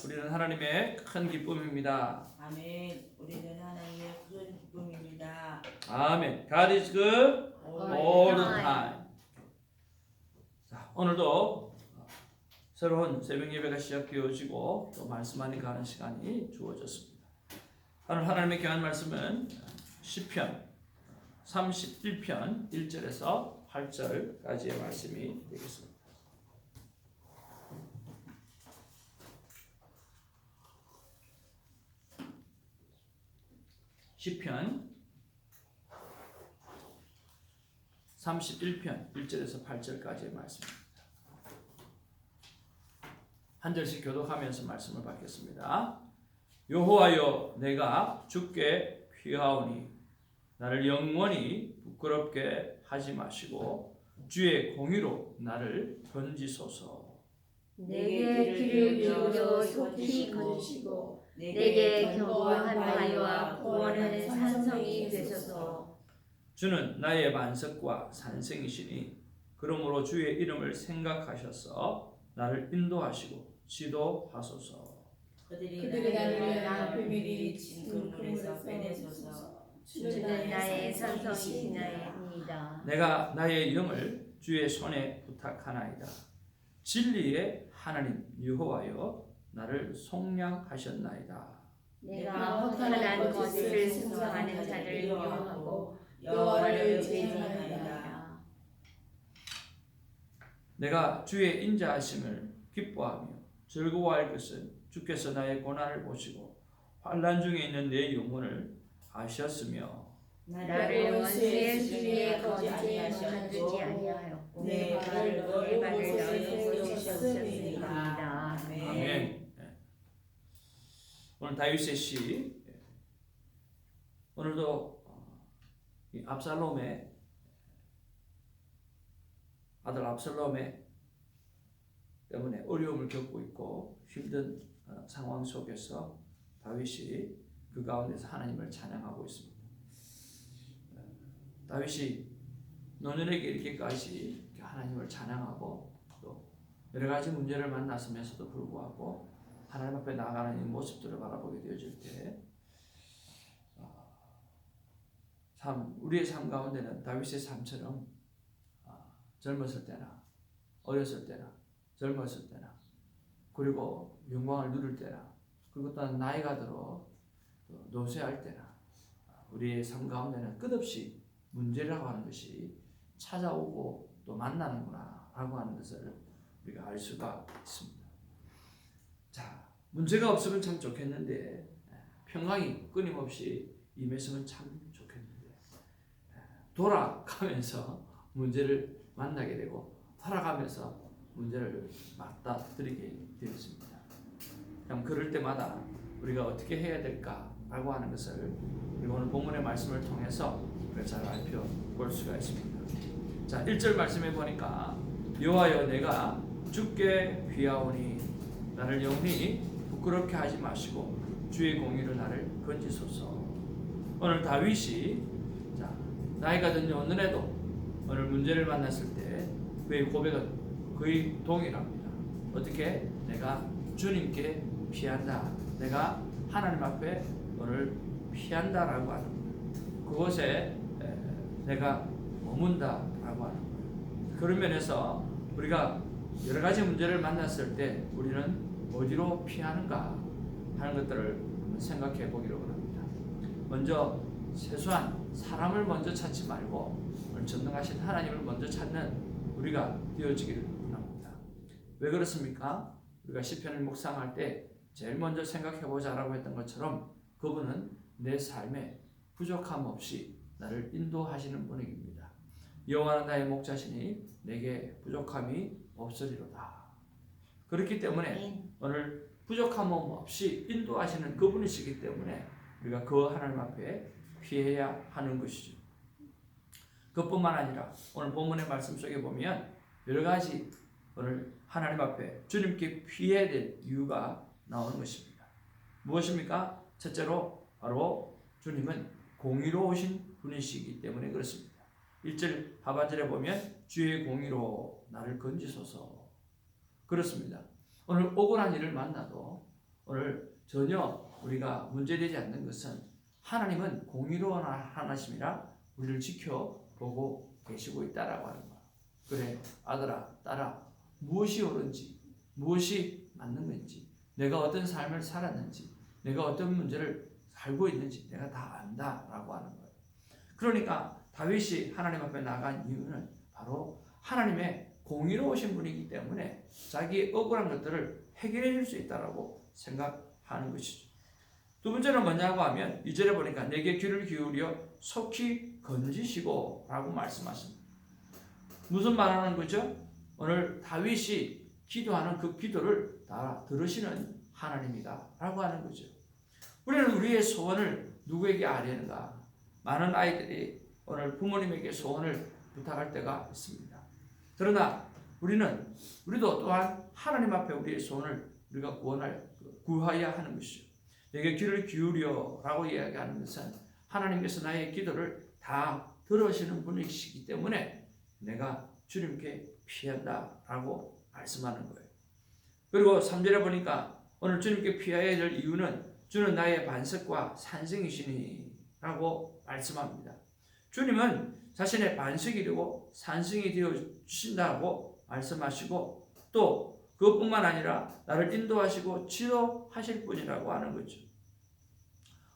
우리는 하나님의 큰 기쁨입니다. 아멘. 우리는 하나님의 큰 기쁨입니다. 아멘. God is good all the time. 자, 오늘도 새로운 새벽 예배가 시작되어지고 또 말씀하니까 하는 시간이 주어졌습니다. 오늘 하나님의 귀한 말씀은 시편 31편 1절에서 8절까지의 말씀이 되겠습니다. 시편 31편 1절에서 8절까지의 말씀입니다. 한 절씩 교독하면서 말씀을 받겠습니다. 여호와여, 내가 주께 피하오니 나를 영원히 부끄럽게 하지 마시고 주의 공의로 나를 건지소서. 내게 귀를 기울여 속히 건지시고 내게 견고한 바위와 구원의 산성이 되소서. 주는 나의 반석과 산성이시니 그러므로 주의 이름을 생각하셔서 나를 인도하시고 지도하소서. 그들이 나를 위하여 비밀이 짙은 물에서 빼내소서. 주는 나의 산성이시나이다. 내가 나의 영을 주의 손에 부탁하나이다. 진리의 하나님 여호와여, 나를 속량하셨나이다. 내가 허탄한 것을 승성하는 자를 미워하고 여호와를 제지하나이다. 내가 주의 인자하심을 기뻐하며 즐거워할 것은 주께서 나의 고난을 보시고 환난 중에 있는 내 영혼을 아셨으며 나를 원수의 수리에 거지에 만들지 아니하였고 내 발을 너의 발을 넓은 곳에 세우셨습니다. 아멘. 오늘 다윗의 시, 오늘도 이 압살롬의 아들 압살롬의 때문에 어려움을 겪고 있고 힘든 상황 속에서 다윗이 그 가운데서 하나님을 찬양하고 있습니다. 다윗이 노년에게 이렇게까지 하나님을 찬양하고 또 여러 가지 문제를 만났으면서도 불구하고 하나님 앞에 나아가는 이 모습들을 바라보게 되어질 때, 참 우리의 삶 가운데는 다윗의 삶처럼 젊었을 때나 어렸을 때나 젊었을 때나 그리고 영광을 누릴 때나 그리고 또한 나이가 들어 노쇠할 때나 우리의 삶 가운데는 끝없이 문제라고 하는 것이 찾아오고 또 만나는구나 라고 하는 것을 우리가 알 수가 있습니다. 자, 문제가 없으면 참 좋겠는데 평강이 끊임없이 임했으면 참 좋겠는데 돌아가면서 문제를 만나게 되고 돌아가면서 문제를 맞닥뜨리게 되었습니다. 참 그럴 때마다 우리가 어떻게 해야 될까라고 하는 것을 우리가 오늘 본문의 말씀을 통해서 잘 살펴볼 수가 있습니다. 자, 1절 말씀해 보니까 여호와여, 내가 주께 귀하오니 나를 영원히 부끄럽게 하지 마시고 주의 공의로 나를 건지소서. 오늘 다윗이 나이가 든 오늘에도 오늘 문제를 만났을 때 그의 고백은 거의 동일합니다. 어떻게? 내가 주님께 피한다. 내가 하나님 앞에 오늘 피한다라고 하는 거예요. 그곳에 내가 머문다라고 하는 거예요. 그런 면에서 우리가 여러 가지 문제를 만났을 때 우리는 어디로 피하는가 하는 것들을 생각해 보기로 합니다. 먼저 세수한 사람을 먼저 찾지 말고 전능하신 하나님을 먼저 찾는 우리가 되어지기를 원합니다. 왜 그렇습니까? 우리가 시편을 묵상할 때 제일 먼저 생각해보자라고 했던 것처럼 그분은 내 삶에 부족함 없이 나를 인도하시는 분입니다. 여호와는 나의 목자시니 내게 부족함이 없으리로다. 그렇기 때문에 오늘 부족함 없이 인도하시는 그분이시기 때문에 우리가 그 하나님 앞에 피해야 하는 것이죠. 그뿐만 아니라 오늘 본문의 말씀 속에 보면 여러 가지 오늘 하나님 앞에 주님께 피해야 될 이유가 나오는 것입니다. 무엇입니까? 첫째로 바로 주님은 공의로우신 분이시기 때문에 그렇습니다. 1절 하반절에 보면 주의 공의로 나를 건지소서. 그렇습니다. 오늘 억울한 일을 만나도 오늘 전혀 우리가 문제되지 않는 것은 하나님은 공의로운 하나님이라 우리를 지켜보고 계시고 있다라고 하는 거야. 그래 아들아 딸아, 무엇이 옳은지 무엇이 맞는 건지, 내가 어떤 삶을 살았는지, 내가 어떤 문제를 살고 있는지 내가 다 안다라고 하는 거예요. 그러니까 다윗이 하나님 앞에 나간 이유는 바로 하나님의 공의로우신 분이기 때문에 자기의 억울한 것들을 해결해 줄 수 있다라고 생각하는 것이죠. 두 번째는 뭐냐고 하면 2절에 보니까 내게 귀를 기울여 속히 건지시고 라고 말씀하십니다. 무슨 말하는 거죠? 오늘 다윗이 기도하는 그 기도를 다 들으시는 하나님이다 라고 하는 거죠. 우리는 우리의 소원을 누구에게 아뢰는가? 많은 아이들이 오늘 부모님에게 소원을 부탁할 때가 있습니다. 그러나 우리도 또한 하나님 앞에 우리의 소원을 우리가 구하여야 하는 것이죠. 내게 귀를 기울여 라고 이야기하는 것은 하나님께서 나의 기도를 다 들으시는 분이시기 때문에 내가 주님께 피한다 라고 말씀하는 거예요. 그리고 3절에 보니까 오늘 주님께 피해야 될 이유는 주는 나의 반석과 산성이시니 라고 말씀합니다. 주님은 자신의 반석이 되고 산성이 되어 주신다고 말씀하시고 또 그것뿐만 아니라 나를 인도하시고 지도하실 분이라고 하는 거죠.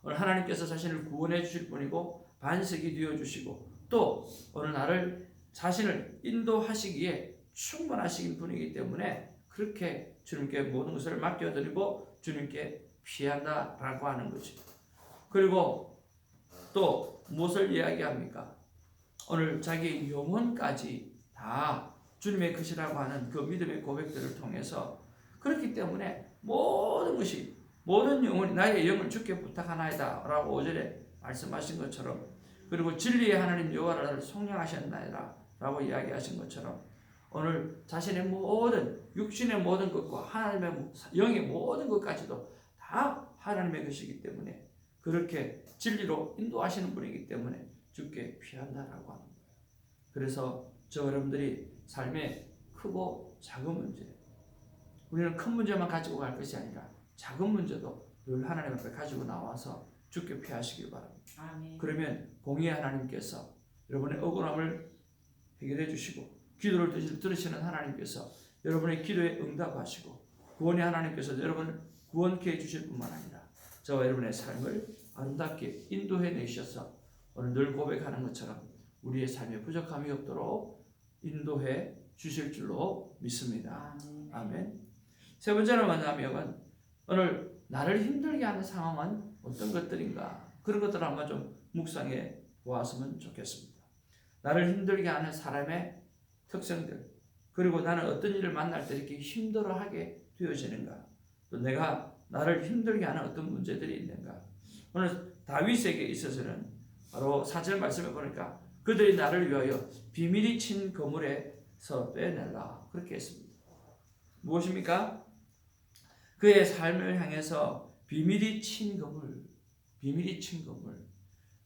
오늘 하나님께서 자신을 구원해 주실 분이고 반석이 되어 주시고 또 오늘 나를 자신을 인도하시기에 충분하신 분이기 때문에 그렇게 주님께 모든 것을 맡겨드리고 주님께 피한다라고 하는 거죠. 그리고 또 무엇을 이야기합니까? 오늘 자기의 영혼까지 다 주님의 것이라고 하는 그 믿음의 고백들을 통해서 그렇기 때문에 모든 영혼이 나의 영을 주께 부탁하나이다 라고 5절에 말씀하신 것처럼, 그리고 진리의 하나님 여호와를 나를 속량하셨나이다 라고 이야기하신 것처럼 오늘 자신의 모든 육신의 모든 것과 하나님의 영의 모든 것까지도 다 하나님의 것이기 때문에 그렇게 진리로 인도하시는 분이기 때문에 주께 피한다라고 하는 거예요. 그래서 저 여러분들이 삶의 크고 작은 문제, 우리는 큰 문제만 가지고 갈 것이 아니라 작은 문제도 늘 하나님 앞에 가지고 나와서 주께 피하시길 바랍니다. 아멘. 그러면 공의의 하나님께서 여러분의 억울함을 해결해 주시고 기도를 들으시는 하나님께서 여러분의 기도에 응답하시고 구원의 하나님께서 여러분을 구원케 해주실 뿐만 아니라 저와 여러분의 삶을 아름답게 인도해 내셔서 오늘 늘 고백하는 것처럼 우리의 삶에 부족함이 없도록 인도해 주실 줄로 믿습니다. 아멘. 세 번째는 뭐냐면 오늘 나를 힘들게 하는 상황은 어떤 것들인가, 그런 것들을 한번 좀 묵상해 보았으면 좋겠습니다. 나를 힘들게 하는 사람의 특성들, 그리고 나는 어떤 일을 만날 때 이렇게 힘들어하게 되어지는가, 또 내가 나를 힘들게 하는 어떤 문제들이 있는가. 오늘 다윗에게 있어서는 바로 4절 말씀에 보니까 그들이 나를 위하여 비밀이 친 거물에서 빼내라 그렇게 했습니다. 무엇입니까? 그의 삶을 향해서 비밀이 친 거물,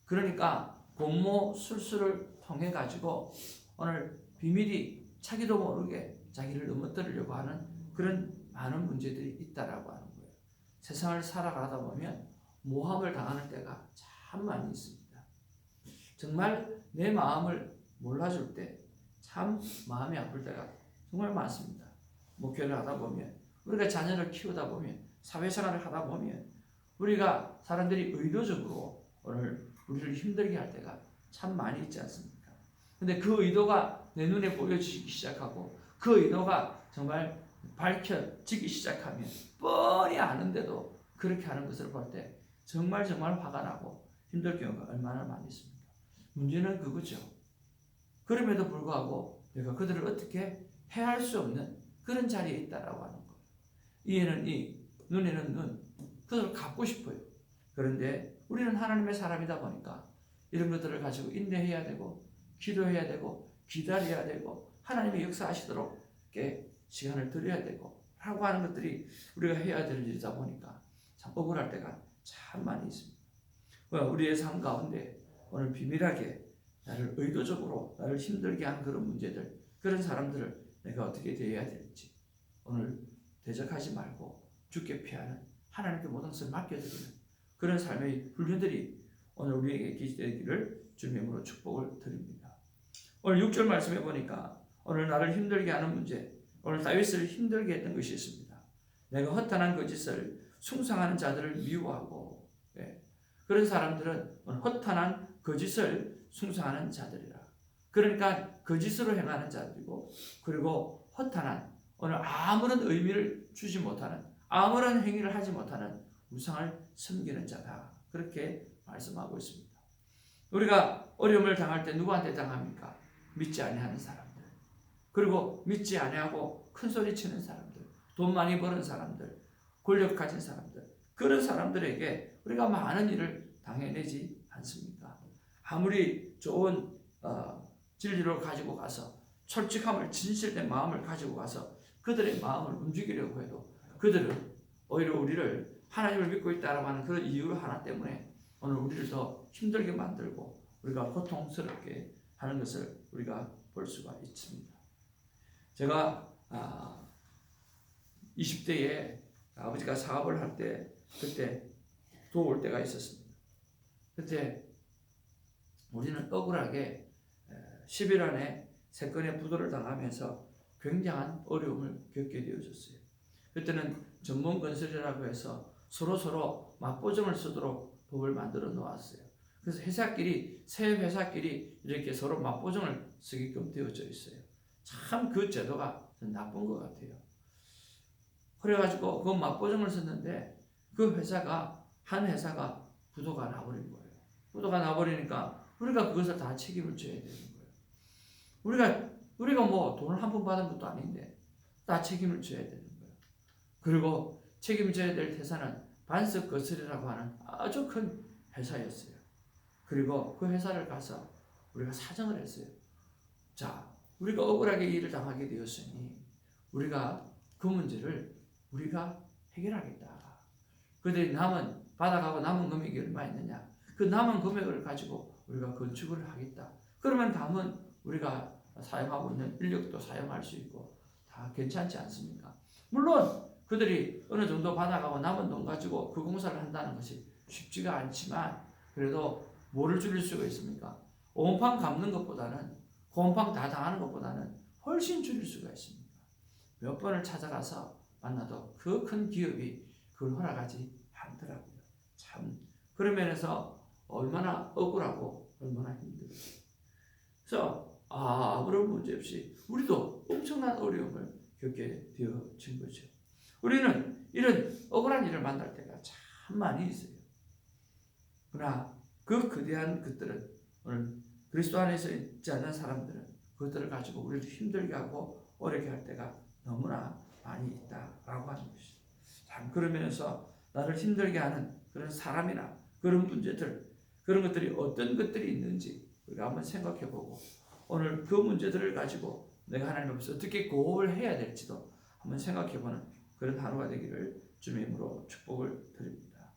그러니까 공모 술수를 통해 가지고 오늘 비밀이 자기도 모르게 자기를 넘어뜨리려고 하는 그런 많은 문제들이 있다라고 하는 거예요. 세상을 살아가다 보면 모함을 당하는 때가 참 많이 있습니다. 정말 내 마음을 몰라줄 때 참 마음이 아플 때가 정말 많습니다. 목회를 하다 보면, 우리가 자녀를 키우다 보면, 사회생활을 하다 보면 우리가 사람들이 의도적으로 오늘 우리를 힘들게 할 때가 참 많이 있지 않습니까? 근데 그 의도가 내 눈에 보여지기 시작하고 그 의도가 정말 밝혀지기 시작하면 뻔히 아는데도 그렇게 하는 것을 볼 때 정말 화가 나고 힘들 경우가 얼마나 많이 있습니까? 문제는 그거죠. 그럼에도 불구하고 내가 그들을 어떻게 해할 수 없는 그런 자리에 있다라고 하는 거예요. 이에는 이, 눈에는 눈, 그들을 갚고 싶어요. 그런데 우리는 하나님의 사람이다 보니까 이런 것들을 가지고 인내해야 되고 기도해야 되고 기다려야 되고 하나님의 역사하시도록 시간을 드려야 되고 라고 하는 것들이 우리가 해야 되는 일이다 보니까 참 억울할 때가 참 많이 있습니다. 우리의 삶 가운데 오늘 비밀하게 나를 의도적으로 나를 힘들게 하는 그런 문제들, 그런 사람들을 내가 어떻게 대해야 될지 오늘 대적하지 말고 주께 피하는 하나님께 모든 것을 맡겨드리는 그런 삶의 훈련들이 오늘 우리에게 기대되기를 주님으로 축복을 드립니다. 오늘 6절 말씀해 보니까 오늘 나를 힘들게 하는 문제, 오늘 다윗을 힘들게 했던 것이 있습니다. 내가 허탄한 거짓을 숭상하는 자들을 미워하고, 그런 사람들은 허탄한 거짓을 숭상하는 자들이라. 그러니까 거짓으로 행하는 자들이고, 그리고 허탄한 오늘 아무런 의미를 주지 못하는, 아무런 행위를 하지 못하는 우상을 섬기는 자다. 그렇게 말씀하고 있습니다. 우리가 어려움을 당할 때 누구한테 당합니까? 믿지 아니하는 사람들, 그리고 믿지 아니하고 큰 소리 치는 사람들, 돈 많이 버는 사람들, 권력 가진 사람들, 그런 사람들에게 우리가 많은 일을 당해내지 않습니까? 아무리 좋은 진리를 가지고 가서 솔직함을, 진실된 마음을 가지고 가서 그들의 마음을 움직이려고 해도 그들은 오히려 우리를 하나님을 믿고 있다라고 하는 그런 이유 하나 때문에 오늘 우리를 더 힘들게 만들고 우리가 고통스럽게 하는 것을 우리가 볼 수가 있습니다. 제가 20대에 아버지가 사업을 할 때 그때 도울 때가 있었습니다. 그때 우리는 억울하게 10일 안에 3건의 부도를 당하면서 굉장한 어려움을 겪게 되어졌어요. 그때는 전문 건설이라고 해서 서로 맞보증을 쓰도록 법을 만들어 놓았어요. 그래서 새 회사끼리 이렇게 서로 맞보증을 쓰게끔 되어져 있어요. 참 그 제도가 나쁜 것 같아요. 그래가지고 그 맞보증을 썼는데 그 한 회사가 부도가 나버린 거예요. 부도가 나버리니까 우리가 그것을 다 책임을 져야 되는 거예요. 우리가 뭐 돈을 한 푼 받은 것도 아닌데 다 책임을 져야 되는 거예요. 그리고 책임을 져야 될 회사는 반석거슬이라고 하는 아주 큰 회사였어요. 그리고 그 회사를 가서 우리가 사정을 했어요. 자, 우리가 억울하게 일을 당하게 되었으니 우리가 그 문제를 우리가 해결하겠다. 그런데 받아가고 남은 금액이 얼마 있느냐? 그 남은 금액을 가지고 우리가 건축을 하겠다. 그러면 다음은 우리가 사용하고 있는 인력도 사용할 수 있고 다 괜찮지 않습니까? 물론 그들이 어느 정도 받아가고 남은 돈 가지고 그 공사를 한다는 것이 쉽지가 않지만 그래도 뭐를 줄일 수가 있습니까? 온팡 갚는 것보다는 곰팡 다 당하는 것보다는 훨씬 줄일 수가 있습니다. 몇 번을 찾아가서 만나도 그 큰 기업이 그걸 허락하지 않더라고요. 참 그런 면에서 얼마나 억울하고 얼마나 힘들어요. 그래서 아무런 문제 없이 우리도 엄청난 어려움을 겪게 되어진 거죠. 우리는 이런 억울한 일을 만날 때가 참 많이 있어요. 그러나 그 거대한 것들은 오늘 그리스도 안에서 있지 않는 사람들은 그것들을 가지고 우리를 힘들게 하고 어렵게 할 때가 너무나 많이 있다라고 하는 것이죠. 참 그런 면에서 나를 힘들게 하는 그런 사람이나 그런 문제들, 그런 것들이 어떤 것들이 있는지 우리가 한번 생각해보고 오늘 그 문제들을 가지고 내가 하나님 앞에서 어떻게 고백을 해야 될지도 한번 생각해보는 그런 하루가 되기를 주님의 이름으로 축복을 드립니다.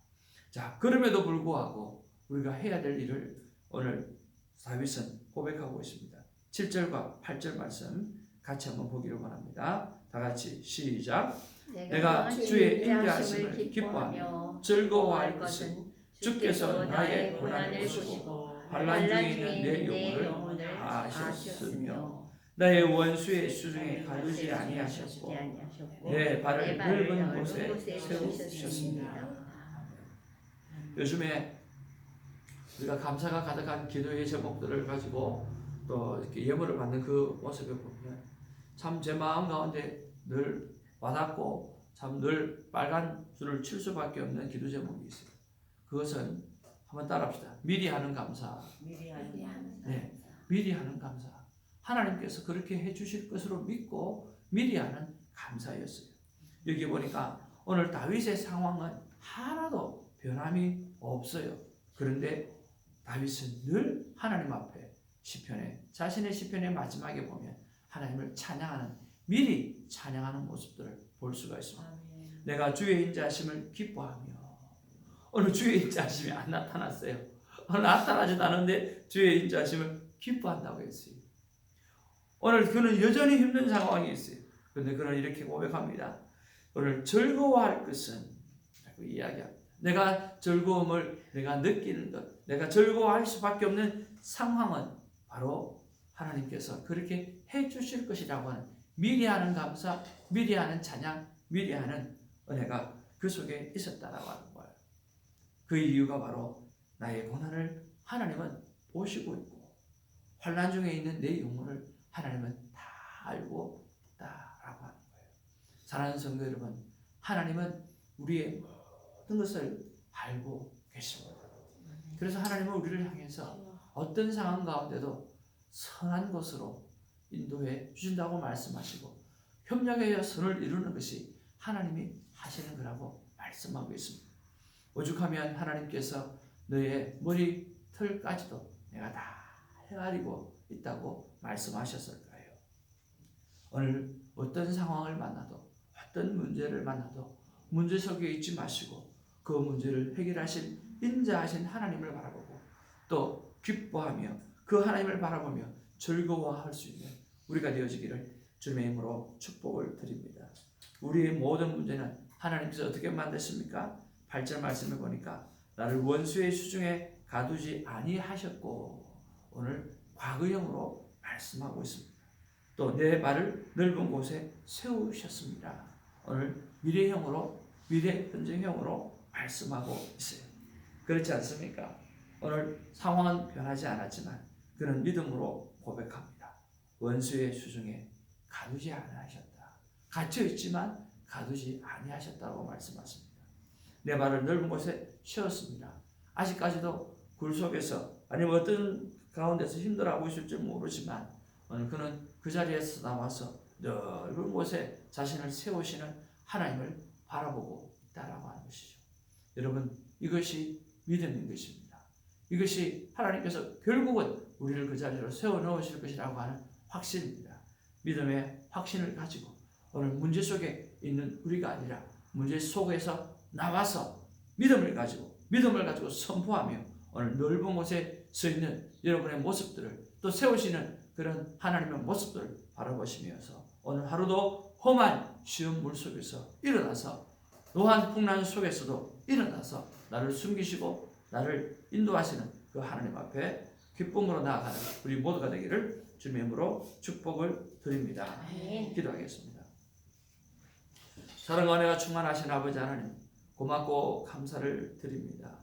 자, 그럼에도 불구하고 우리가 해야 될 일을 오늘 다윗은 고백하고 있습니다. 7절과 8절 말씀 같이 한번 보기를 원합니다. 다 같이 시작. 내가 주의 인자하심을 기뻐하며 즐거워할 것은 주께서 나의 고난을 보시고 환난 중에 있는 내 영혼을 아셨으며 나의 원수의 수중에 가두지 아니하셨고 내 발을 넓은 곳에 세우셨습니다. 요즘에 우리가 감사가 가득한 기도의 제목들을 가지고 또 이렇게 예물을 받는 그 모습을 보면 참 제 마음 가운데 늘 와닿고 참 늘 빨간 줄을 칠 수밖에 없는 기도 제목이 있어요. 그것은 한번 따라합시다. 미리 하는 감사. 네, 미리 하는 감사. 하나님께서 그렇게 해주실 것으로 믿고 미리 하는 감사였어요. 여기 보니까 오늘 다윗의 상황은 하나도 변함이 없어요. 그런데 다윗은 늘 하나님 앞에 자신의 시편의 마지막에 보면 하나님을 찬양하는, 미리 찬양하는 모습들을 볼 수가 있습니다. 내가 주의 인자하심을 기뻐하며, 오늘 주의 인자하심이 안 나타났어요. 오늘 나타나지도 않은데 주의 인자하심을 기뻐한다고 했어요. 오늘 그는 여전히 힘든 상황이 있어요. 그런데 그는 이렇게 고백합니다. 오늘 즐거워할 것은, 이야기합니다. 내가 즐거움을 내가 느끼는 것, 내가 즐거워할 수밖에 없는 상황은 바로 하나님께서 그렇게 해 주실 것이라고 하는 미리 하는 감사, 미리 하는 찬양, 미리 하는 은혜가 그 속에 있었다라고 하는 거예요. 그 이유가 바로 나의 고난을 하나님은 보시고 있고 환난 중에 있는 내 영혼을 하나님은 다 알고 있다라고 하는 거예요. 사랑하는 성도 여러분, 하나님은 우리의 모든 것을 알고 계십니다. 그래서 하나님은 우리를 향해서 어떤 상황 가운데도 선한 것으로 인도해 주신다고 말씀하시고 협력하여 선을 이루는 것이 하나님이 하시는 거라고 말씀하고 있습니다. 오죽하면 하나님께서 너의 머리털까지도 내가 다 헤아리고 있다고 말씀하셨을 거예요. 오늘 어떤 상황을 만나도 어떤 문제를 만나도 문제 속에 있지 마시고 그 문제를 해결하신 인자하신 하나님을 바라보고 또 기뻐하며 그 하나님을 바라보며 즐거워할 수 있는 우리가 되어지기를 주님의 이름으로 축복을 드립니다. 우리의 모든 문제는 하나님께서 어떻게 만드십니까? 8절 말씀을 보니까 나를 원수의 수중에 가두지 아니하셨고 오늘 과거형으로 말씀하고 있습니다. 또 내 발을 넓은 곳에 세우셨습니다. 오늘 미래형으로 미래 현재형으로 말씀하고 있어요. 그렇지 않습니까? 오늘 상황은 변하지 않았지만 그는 믿음으로 고백합니다. 원수의 수중에 가두지 아니하셨다. 갇혀 있지만 가두지 아니하셨다고 말씀하십니다. 내 발을 넓은 곳에 세웠습니다. 아직까지도 굴 속에서 아니면 어떤 가운데서 힘들어하고 있을지 모르지만 오늘 그는 그 자리에서 나와서 넓은 곳에 자신을 세우시는 하나님을 바라보고 있다라고 하는 것이죠. 여러분, 이것이 믿음인 것입니다. 이것이 하나님께서 결국은 우리를 그 자리로 세워 넣으실 것이라고 하는 확신입니다. 믿음의 확신을 가지고 오늘 문제 속에 있는 우리가 아니라 문제 속에서 나와서 믿음을 가지고 선포하며 오늘 넓은 곳에 서 있는 여러분의 모습들을 또 세우시는 그런 하나님의 모습들을 바라보시면서 오늘 하루도 험한 시험 물 속에서 일어나서 노한 풍랑 속에서도 일어나서 나를 숨기시고 나를 인도하시는 그 하나님 앞에 기쁨으로 나아가는 우리 모두가 되기를 주님의 이름으로 축복을 드립니다. 기도하겠습니다. 사랑과 은혜가 충만하신 아버지 하나님, 고맙고 감사를 드립니다.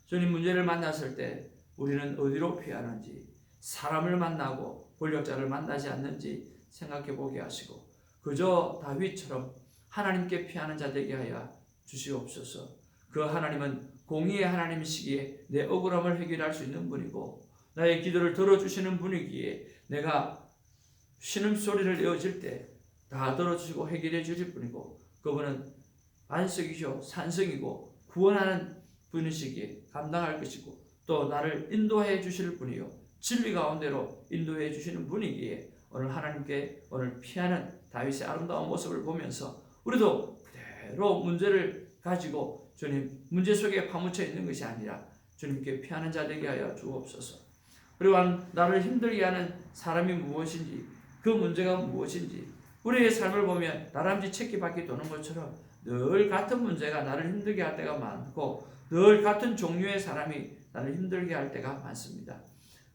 주님, 문제를 만났을 때 우리는 어디로 피하는지, 사람을 만나고 권력자를 만나지 않는지 생각해 보게 하시고 그저 다윗처럼 하나님께 피하는 자 되게 하여 주시옵소서. 그 하나님은 공의의 하나님이시기에 내 억울함을 해결할 수 있는 분이고 나의 기도를 들어주시는 분이기에 내가 신음소리를 내어질 때 다 들어주시고 해결해 주실 분이고 그분은 반석이시오 산성이고 구원하는 분이시기에 감당할 것이고 또 나를 인도해 주실 분이요 진리 가운데로 인도해 주시는 분이기에 오늘 하나님께 오늘 피하는 다윗의 아름다운 모습을 보면서 우리도 그대로 문제를 가지고 주님 문제 속에 파묻혀 있는 것이 아니라 주님께 피하는 자 되게 하여 주옵소서. 그리고 나를 힘들게 하는 사람이 무엇인지 그 문제가 무엇인지 우리의 삶을 보면 다람쥐 채끼바퀴 도는 것처럼 늘 같은 문제가 나를 힘들게 할 때가 많고 늘 같은 종류의 사람이 나를 힘들게 할 때가 많습니다.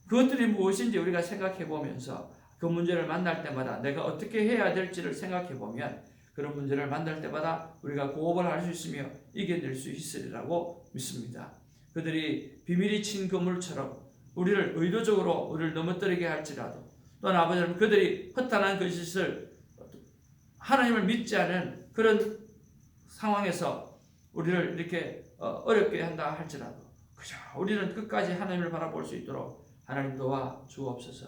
그것들이 무엇인지 우리가 생각해 보면서 그 문제를 만날 때마다 내가 어떻게 해야 될지를 생각해 보면 그런 문제를 만날 때마다 우리가 고업을 할 수 있으며 이겨낼 수 있으리라고 믿습니다. 그들이 비밀이 친 그물처럼 우리를 의도적으로 우리를 넘어뜨리게 할지라도 또는 아버지는 그들이 허탄한 그 짓을 하나님을 믿지 않은 그런 상황에서 우리를 이렇게 어렵게 한다 할지라도 그저 우리는 끝까지 하나님을 바라볼 수 있도록 하나님 도와 주옵소서.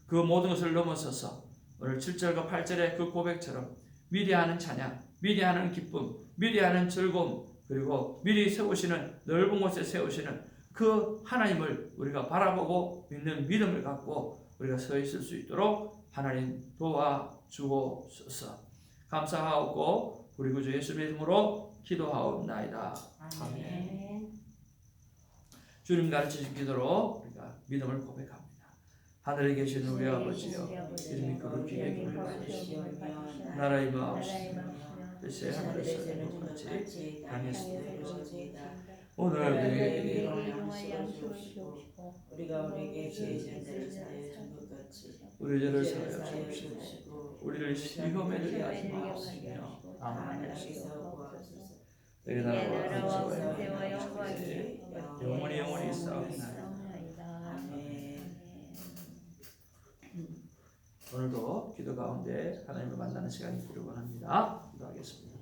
그 모든 것을 넘어서서 오늘 7절과 8절의 그 고백처럼 미리 하는 찬양, 미리 하는 기쁨, 미리 하는 즐거움 그리고 미리 세우시는 넓은 곳에 세우시는 그 하나님을 우리가 바라보고 믿는 믿음을 갖고 우리가 서 있을 수 있도록 하나님 도와 주옵소서. 감사하고 우리 구주 예수님의 이름으로 기도하옵나이다. 아멘. 주님 가르치신 기도로 우리가 믿음을 고백합니다. 하늘에 계신 우리 아버지여 이름이 거룩히 여김을 받으시오. 나라의 마옵시며 뜻이 하늘에서 이룬 것 같이 땅에서도 이루어지이다. 오늘 오늘 우리에게 우리에게 일용할 양식을 주시고 우리가 우리에게 죄 지은 자를 사하여 준 것 같이 우리 죄를 죄를 사하여 사하여 주옵시고 주시고 우리를 시험에 들게 하지 시험에 마옵시며 들게 하지 다만 악에서 구하소서. 내 나라와 나라와 권세와 권세와 영광이 영원히 영원히 있사옵나이다. 아멘. 오늘도 기도 가운데 하나님을 만나는 시간이 되려고 합니다. 기도하겠습니다.